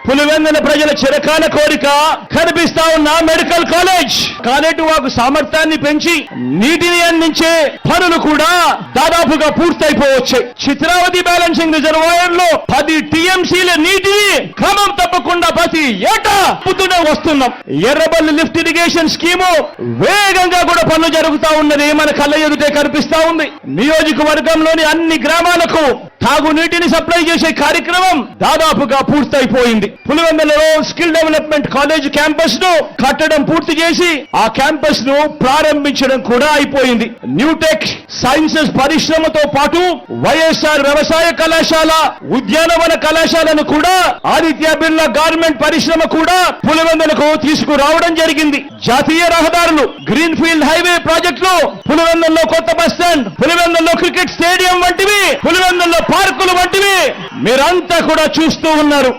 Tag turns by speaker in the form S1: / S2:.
S1: పులివెందుల ప్రజల చిరకాల కోరిక కనిపిస్తా ఉన్న మెడికల్ కాలేజ్ కాలేటువాకు సామర్థ్యాన్ని పెంచి నీటిని అందించే పనులు కూడా దాదాపుగా పూర్తయిపోవచ్చాయి. చిత్రావతి బ్యాలెన్సింగ్ రిజర్వాయర్ లో 10 టీఎంసీల నీటిని క్రమం తప్పకుండా ప్రతి ఏటా పుట్టునే వస్తున్నాం. ఎర్రబల్లి లిఫ్ట్ ఇరిగేషన్ స్కీము వేగంగా కూడా పనులు జరుగుతా ఉన్నది మన కళ్ళ ఎదుటే కనిపిస్తా ఉంది. నియోజకవర్గంలోని అన్ని గ్రామాలకు తాగునీటిని సప్లై చేసే కార్యక్రమం దాదాపుగా పూర్తయిపోయింది. పులివెందులలో స్కిల్ డెవలప్మెంట్ కాలేజ్ క్యాంపస్ ను కట్టడం పూర్తి చేసి ఆ క్యాంపస్ ను ప్రారంభించడం కూడా అయిపోయింది. న్యూటెక్ సైన్సెస్ పరిశ్రమతో పాటు వైఎస్ఆర్ వ్యవసాయ కళాశాల, ఉద్యానవన కళాశాలను కూడా ఆదిత్య బిర్లా గార్మెంట్ పరిశ్రమ కూడా పులివెందులకు తీసుకురావడం జరిగింది. జాతీయ రహదారులు, గ్రీన్ ఫీల్డ్ హైవే ప్రాజెక్టులు, పులివెందుల్లో కొత్త బస్ స్టాండ్, పులివెందుల్లో క్రికెట్ స్టేడియం వంటివి, పులివెందుల్లో పార్కులు వంటివి మీరంతా కూడా చూస్తూ ఉన్నారు.